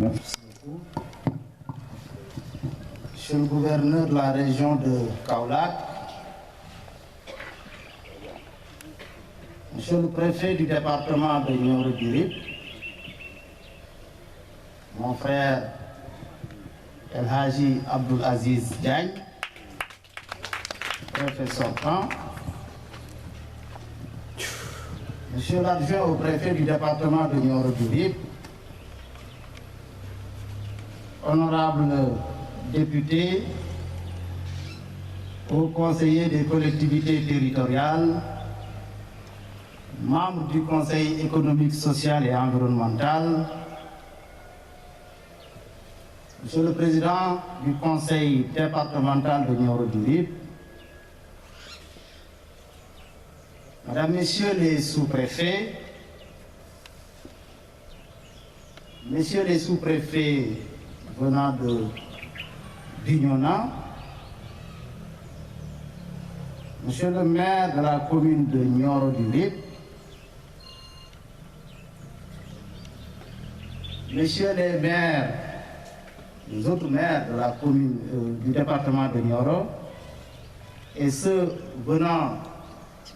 Merci beaucoup. Monsieur le gouverneur de la région de Kaolack, Monsieur le préfet du département de Nioro-du-Rip, mon frère El Hadji Abdoul Aziz Diagne, préfet sortant, Monsieur l'adjoint au préfet du département de Nioro-du-Rip, honorables députés, aux conseillers des collectivités territoriales, membres du Conseil économique, social et environnemental, Monsieur le Président du Conseil départemental de Nioro-du-Rip, Mesdames, Messieurs les sous-préfets, Messieurs les sous-préfets venant de Bignona, Monsieur le maire de la commune de Nioro-du-Rip, Messieurs les maires, les autres maires de la commune du département de Nioro et ceux venant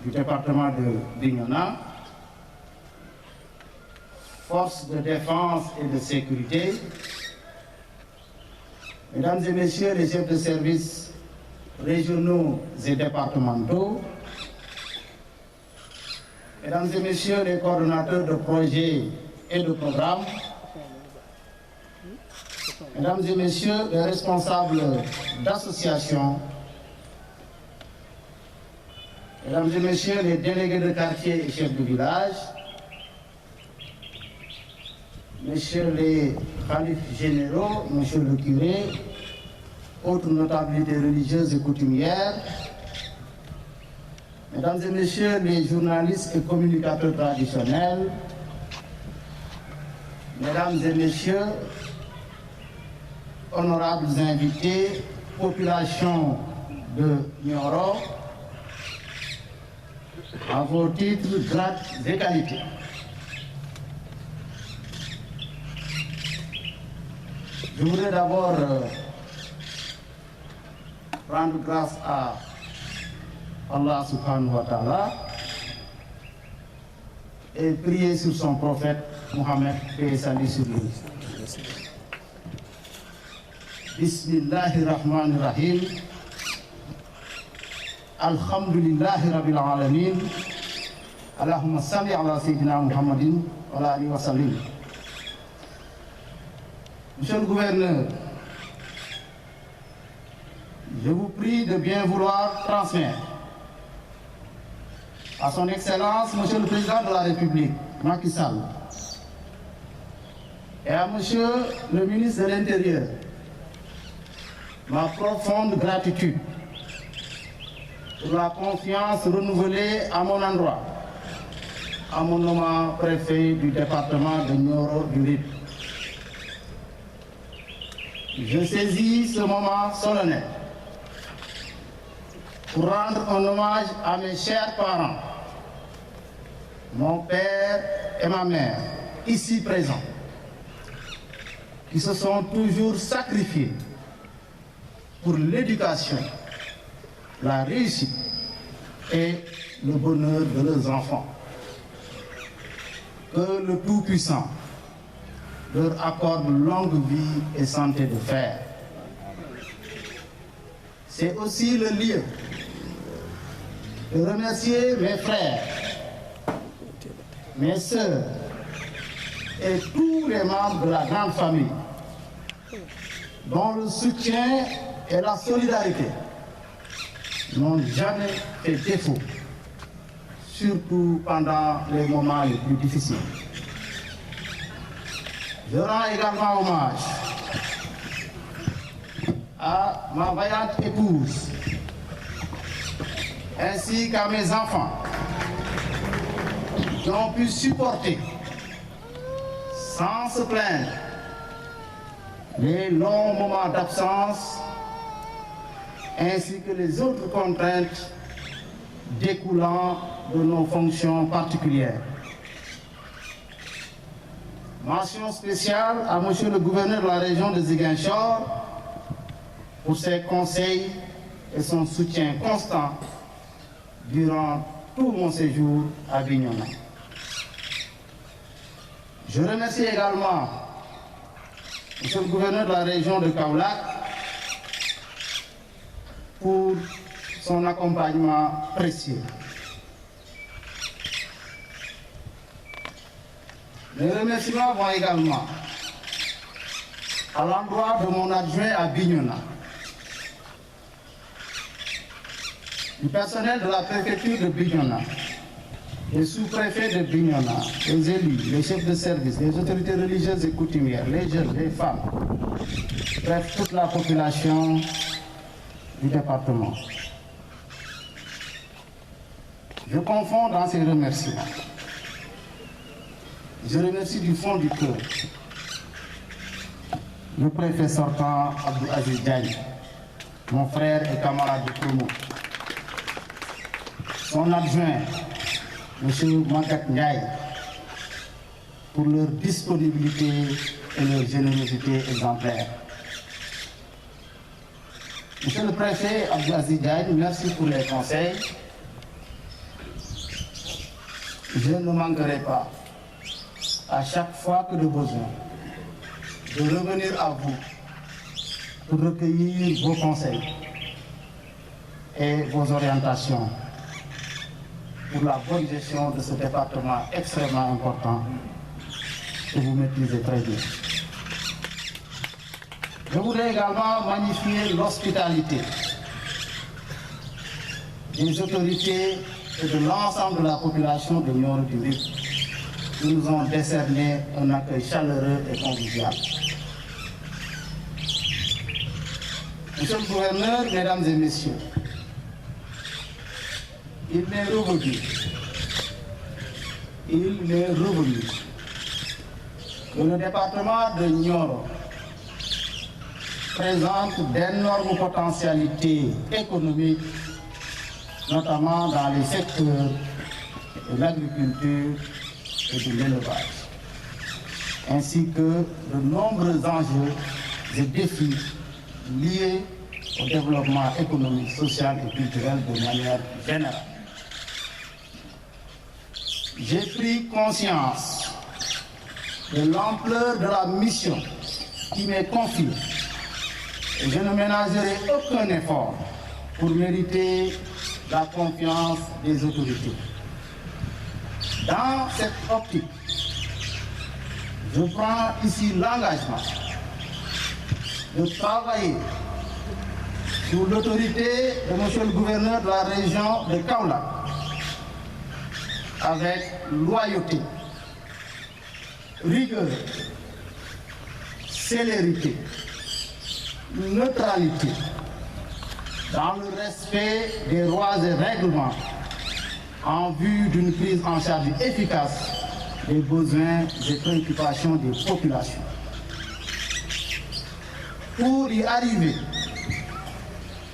du département de Bignona, forces de défense et de sécurité, Mesdames et Messieurs les chefs de service régionaux et départementaux, Mesdames et Messieurs les coordonnateurs de projets et de programmes, Mesdames et Messieurs les responsables d'associations, Mesdames et Messieurs les délégués de quartier et chefs de village, Messieurs les khalifes généraux, Monsieur le curé, autres notabilités religieuses et coutumières, Mesdames et Messieurs les journalistes et communicateurs traditionnels, Mesdames et Messieurs, honorables invités, population de Nioro, à vos titres, grades et qualités. Je voudrais d'abord rendre grâce à Allah subhanahu wa ta'ala et prier sur son prophète Mohammed et salut sur lui. Bismillahirrahmanirrahim. Alhamdulillahi rabbil alamin. Allahumma salli ala sayyidina Muhammadin wa ala alihi wa sallim. Monsieur le gouverneur, je vous prie de bien vouloir transmettre à son Excellence, Monsieur le Président de la République, Macky Sall, et à Monsieur le ministre de l'Intérieur, ma profonde gratitude pour la confiance renouvelée à mon endroit, à mon nommant préfet du département de Nioro-du-Rip. Je saisis ce moment solennel pour rendre un hommage à mes chers parents, mon père et ma mère, ici présents, qui se sont toujours sacrifiés pour l'éducation, la réussite et le bonheur de leurs enfants. Que le Tout-Puissant leur accorde longue vie et santé de fer. C'est aussi le lieu de remercier mes frères, mes sœurs et tous les membres de la grande famille dont le soutien et la solidarité n'ont jamais fait défaut, surtout pendant les moments les plus difficiles. Je rends également hommage à ma vaillante épouse, ainsi qu'à mes enfants, qui ont pu supporter, sans se plaindre, les longs moments d'absence, ainsi que les autres contraintes découlant de nos fonctions particulières. Mention spéciale à Monsieur le gouverneur de la région de Ziguinchor pour ses conseils et son soutien constant durant tout mon séjour à Bignona. Je remercie également Monsieur le gouverneur de la région de Kaolack pour son accompagnement précieux. Les remerciements vont également à l'endroit de mon adjoint à Bignona, du personnel de la préfecture de Bignona, les sous-préfets de Bignona, les élus, les chefs de service, les autorités religieuses et coutumières, les jeunes, les femmes, bref, toute la population du département. Je confonds dans ces remerciements. Je remercie du fond du cœur le préfet sortant Abdou Aziz Diagne, mon frère et camarade de promo, son adjoint, M. Magat Ndiaye, pour leur disponibilité et leur générosité exemplaire. Monsieur le préfet Abdou Aziz Diagne, merci pour les conseils. Je ne manquerai pas, à chaque fois que de besoin, de revenir à vous pour recueillir vos conseils et vos orientations pour la bonne gestion de ce département extrêmement important que vous maîtrisez très bien. Je voudrais également magnifier l'hospitalité des autorités et de l'ensemble de la population de Nioro-du-Rip qui nous ont décerné un accueil chaleureux et convivial. Monsieur le gouverneur, mesdames et messieurs, il m'est revenu que le département de Nioro présente d'énormes potentialités économiques, notamment dans les secteurs de l'agriculture et de l'élevage, ainsi que de nombreux enjeux et défis liés au développement économique, social et culturel de manière générale. J'ai pris conscience de l'ampleur de la mission qui m'est confiée et je ne ménagerai aucun effort pour mériter la confiance des autorités. Dans cette optique, je prends ici l'engagement de travailler sous l'autorité de Monsieur le gouverneur de la région de Kaolack avec loyauté, rigueur, célérité, neutralité, dans le respect des lois et règlements en vue d'une prise en charge efficace des besoins et préoccupations des populations. Pour y arriver,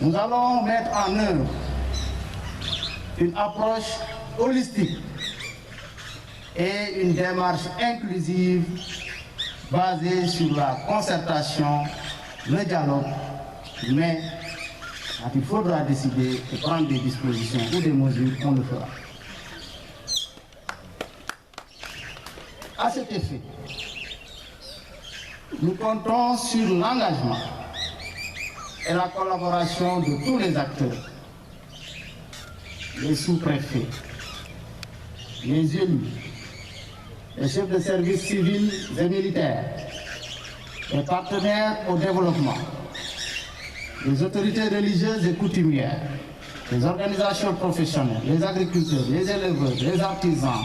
nous allons mettre en œuvre une approche holistique et une démarche inclusive basée sur la concertation, le dialogue, mais quand il faudra décider et prendre des dispositions ou des mesures, on le fera. À cet effet, nous comptons sur l'engagement et la collaboration de tous les acteurs, les sous-préfets, les élus, les chefs de services civils et militaires, les partenaires au développement, les autorités religieuses et coutumières, les organisations professionnelles, les agriculteurs, les éleveurs, les artisans,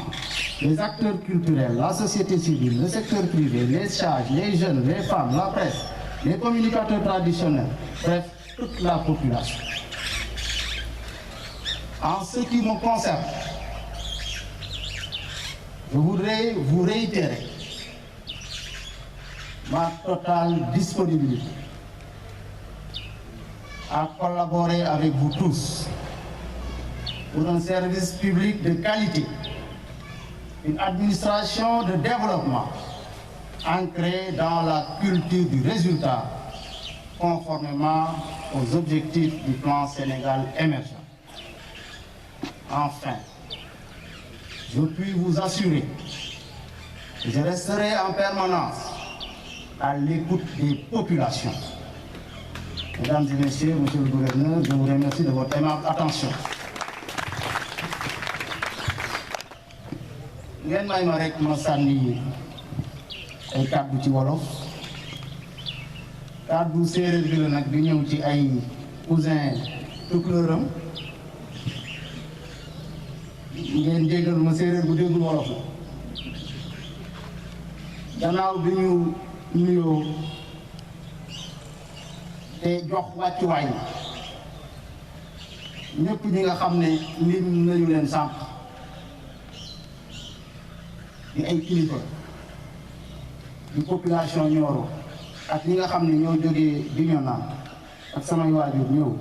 les acteurs culturels, la société civile, le secteur privé, les charges, les jeunes, les femmes, la presse, les communicateurs traditionnels, bref, toute la population. En ce qui me concerne, je voudrais vous réitérer ma totale disponibilité à collaborer avec vous tous pour un service public de qualité, une administration de développement ancrée dans la culture du résultat, conformément aux objectifs du plan Sénégal émergent. Enfin, je puis vous assurer que je resterai en permanence à l'écoute des populations. Mesdames et messieurs, monsieur le gouverneur, je vous remercie de votre aimable attention. ngeen may ma rek ma sànni ay kàddu ci wolof kàddu séeréer bi la nag di ñëw ci ay cousin tukulóoram ngeen jéggal ma séeréer bu déggul wolof la gannaaw bi ñu nuyoo te jox wàccuwaay ñëpp ñi nga xam ne lim nañu leen sànq di ay kilifa di population Nioro ak ñi nga xam ne ñoo jógee Bignona ak samay waajur ñëw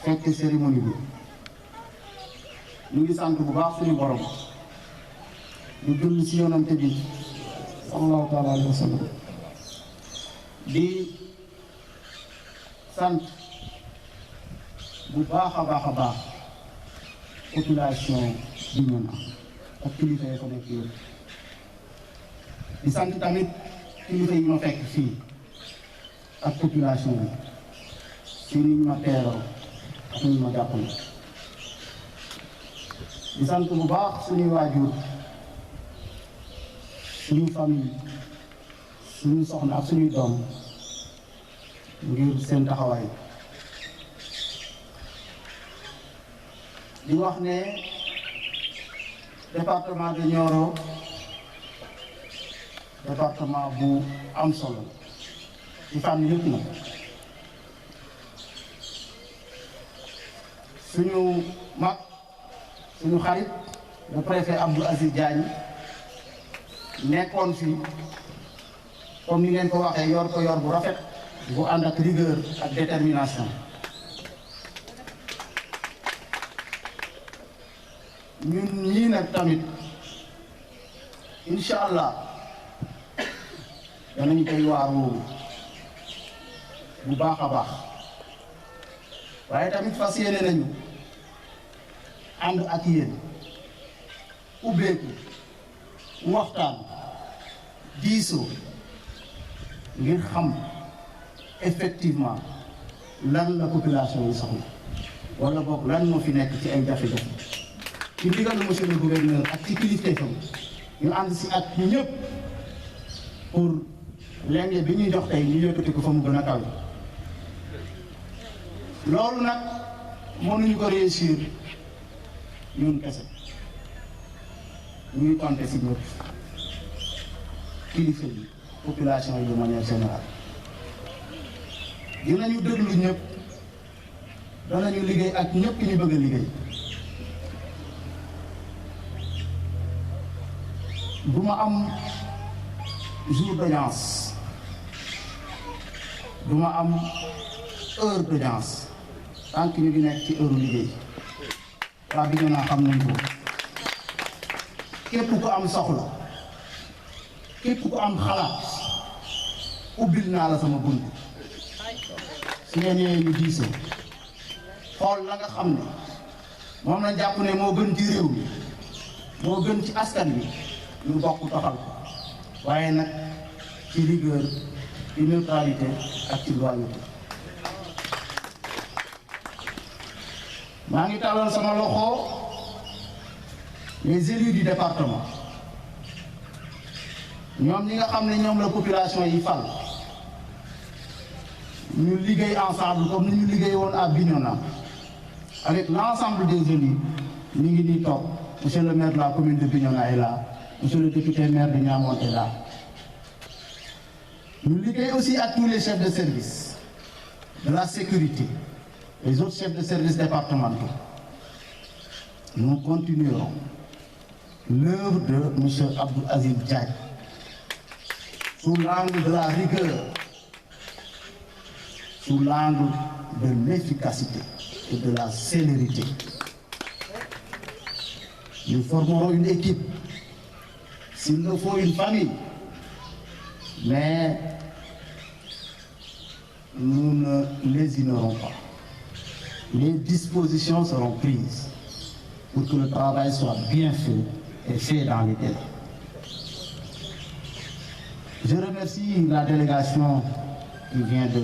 fekk cérémonie bi ñu ngi sant bu baax suñu borom ñu julli ci yonante bi sallallahu taala alayhi wa sallam di sant bu baax a baax population Bignona ak kilifa yi ko nekk yëpp di sant tamit kilifa yi ma fekk fii ak population bi si niñ ma teeroo ak niñ ma jàppale di sant bu baax suñuy waajur suñu famille suñu soxna ak suñuy doom ngir seen taxawaay di wax ne département de Nioro département bu am solo ci fànn yëpp na suñu mag suñu xarit le préfet Abdou Aziz Diagne nekkoon fi comme ni ngeen ko waxee yor ko yor bu rafet bu ànd ak rigueur ak détermination ñun ñii nag tamit incha allah danañ koy waaru bu baax a baax waaye tamit fas yéene nañu ànd ak yéen ubbeeku waxtaan diisoo ngir xam effectivement lan la population yi soxla wala boog lan moo fi nekk ci ay jafe-jafe ci ndigal monsieur le gouverneur ak ci kilifteefam ñu ànd si ak ñu ñëpp pour lenge bi ñuy jox tey ñu yëkkati ko fa mu gën a kaw loolu nag mënuñu ko réussir ñun kese ñuy compter si ñëpp kilifa yi population yi de manière générale dinañu déglu ñëpp danañu liggéey ak ñëpp ñu bëgg a liggéey du ma am jour d'audience du ma am heure d'audience tant que ñu ngi nekk ci heure liggéey waa Bignona xam nañ ko képp ku am soxla képp ku am xalaat ubbil naa la sama bunt su ngeen ñëwee ñu diisoo xool la nga xam ne moom la jàpp ne moo gën ci réew mi moo gën ci askan bi ñu bokk doxal ko waaye nag ci rigueur ci neutralité ak ci loyauté maa ngi tàllal sama loxo les élus du département ñoom ñi nga xam ne ñoom la population yi fal ñu liggéey ensemble comme ni ñu liggéey woon à Bignona avec l'ensemble des élus ñu ngi nii toog monsieur le maire de la commune de Bignona est là monsieur le député maire de Niamone est là ñu liggéey aussi ak tous les chefs de service de la sécurité les autres chefs de service départementaux nous continuerons l'œuvre de monsieur Abdou Aziz Diagne sous l'angle de la rigueur, sous l'angle de l'efficacité et de la célérité. Nous formerons une équipe, s'il nous faut une famille, mais nous ne les ignorons pas. Les dispositions seront prises pour que le travail soit bien fait et fait dans les délais. Je remercie la délégation qui vient de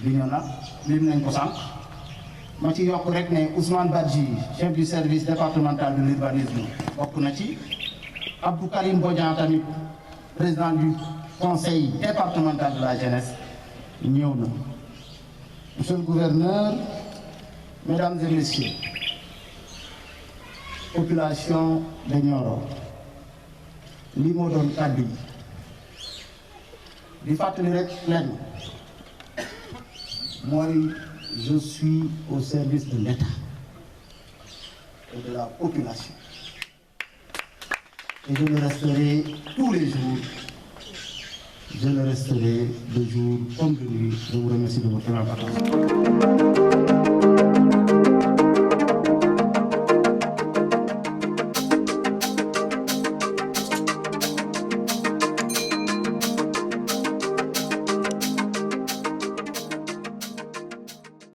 Bignona, ma ci yokk rek ne Ousmane Badji, chef du service départemental de l'urbanisme bokk na ci, Abdou Karim Bodian tamit président du conseil départemental de la jeunesse ñëw na. Monsieur le gouverneur, mesdames et messieurs, population de Nioro, li moo doon kàddu yi di fàttali rek lenn mooy je suis au service de l'État et de la population. Et je le resterai tous les jours. Je le resterai de jour comme de nuit. Je vous remercie de votre attention.